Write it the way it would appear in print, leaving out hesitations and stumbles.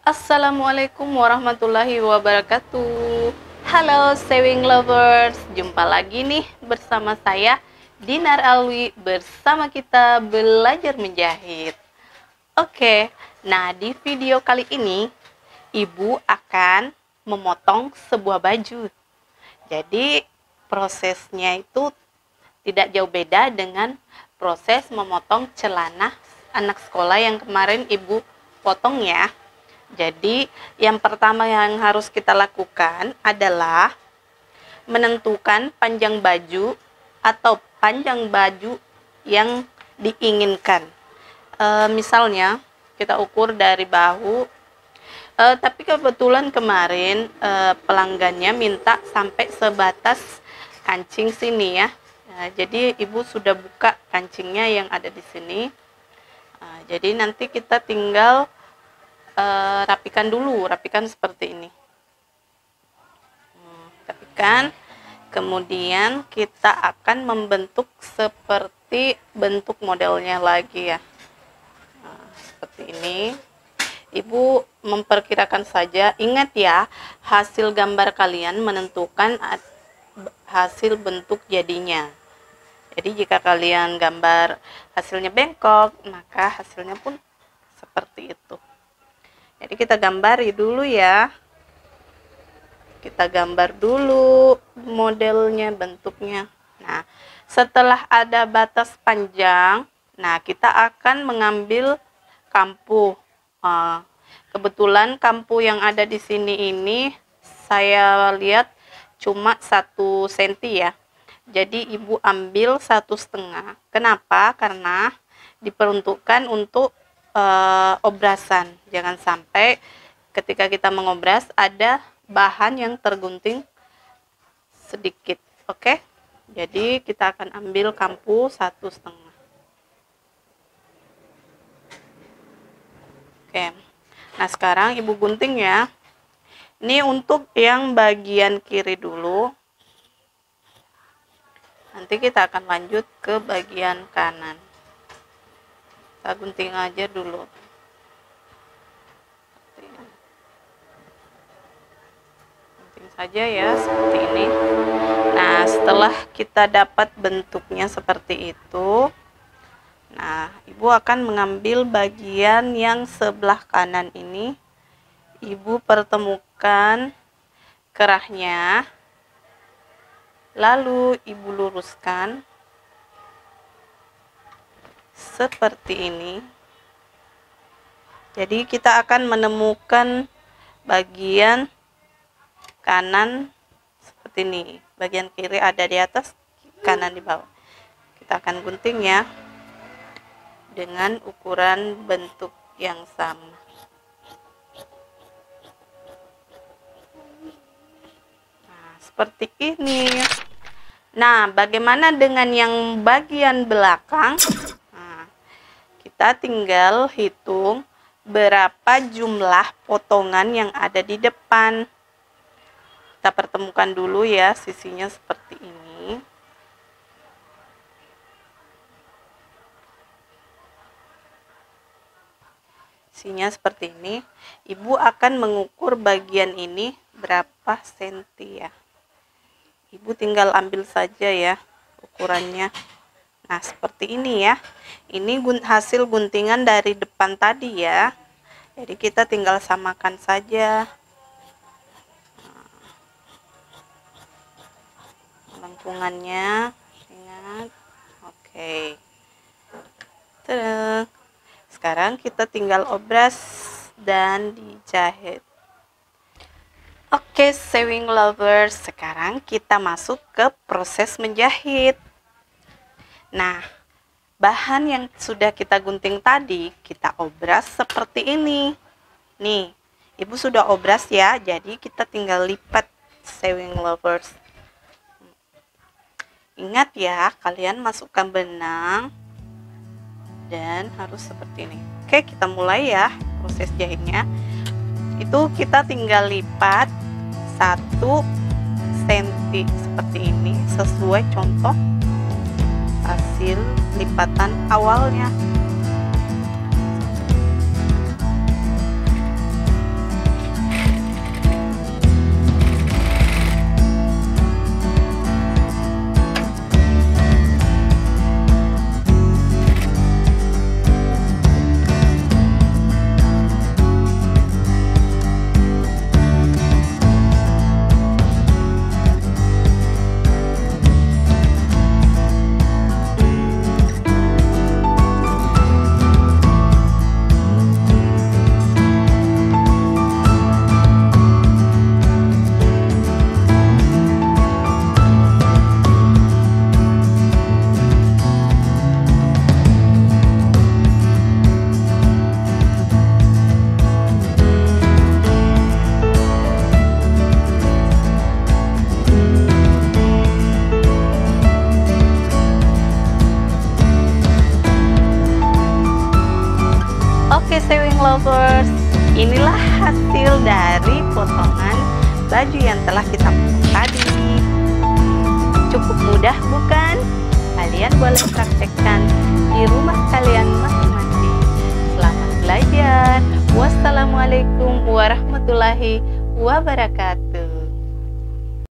Assalamualaikum warahmatullahi wabarakatuh. Halo sewing lovers, jumpa lagi nih bersama saya Dinar Alwi bersama kita belajar menjahit. Oke, nah di video kali ini ibu akan memotong sebuah baju. Jadi prosesnya itu tidak jauh beda dengan proses memotong celana anak sekolah yang kemarin ibu potong ya. Jadi yang pertama yang harus kita lakukan adalah menentukan panjang baju atau panjang baju yang diinginkan. Misalnya kita ukur dari bahu, tapi kebetulan kemarin pelanggannya minta sampai sebatas kancing sini ya. Jadi ibu sudah buka kancingnya yang ada di sini. Jadi nanti kita tinggal rapikan seperti ini. Rapikan, kemudian kita akan membentuk seperti bentuk modelnya lagi ya. Seperti ini. Ibu memperkirakan saja, ingat ya, hasil gambar kalian menentukan hasil bentuk jadinya. Jadi jika kalian gambar hasilnya bengkok, maka hasilnya pun seperti itu. Jadi kita gambari dulu ya. Kita gambar dulu modelnya, bentuknya. Nah, setelah ada batas panjang, nah kita akan mengambil kampu. Kebetulan kampu yang ada di sini ini saya lihat cuma 1 cm ya. Jadi ibu ambil 1,5. Kenapa? Karena diperuntukkan untuk obrasan. Jangan sampai ketika kita mengobras ada bahan yang tergunting sedikit. Oke, jadi kita akan ambil kampu 1,5. Oke, nah sekarang ibu gunting ya. Ini untuk yang bagian kiri dulu, nanti kita akan lanjut ke bagian kanan. Kita gunting aja dulu. Gunting saja ya, seperti ini. Nah, setelah kita dapat bentuknya seperti itu, nah, ibu akan mengambil bagian yang sebelah kanan ini. Ibu pertemukan kerahnya, lalu ibu luruskan seperti ini. Jadi kita akan menemukan bagian kanan seperti ini, bagian kiri ada di atas, kanan di bawah. Kita akan gunting ya dengan ukuran bentuk yang sama. Nah, seperti ini. Nah, bagaimana dengan yang bagian belakang? Kita tinggal hitung berapa jumlah potongan yang ada di depan. Kita pertemukan dulu ya, sisinya seperti ini. Sisinya seperti ini. Ibu akan mengukur bagian ini berapa senti ya. Ibu tinggal ambil saja ya ukurannya. Nah, seperti ini ya. Ini hasil guntingan dari depan tadi ya. Jadi kita tinggal samakan saja. Lengkungannya, ingat. Oke. Sekarang kita tinggal obras dan dijahit. Oke, sewing lovers, sekarang kita masuk ke proses menjahit. Nah, bahan yang sudah kita gunting tadi, kita obras seperti ini. Nih, ibu sudah obras ya, jadi kita tinggal lipat, sewing lovers. Ingat ya, kalian masukkan benang dan harus seperti ini. Oke, kita mulai ya proses jahitnya. Itu kita tinggal lipat 1 cm seperti ini, sesuai contoh hasil lipatan awalnya. Oke sewing lovers, inilah hasil dari potongan baju yang telah kita potong tadi. Cukup mudah bukan? Kalian boleh praktekkan di rumah kalian masing-masing. Selamat belajar. Wassalamualaikum warahmatullahi wabarakatuh.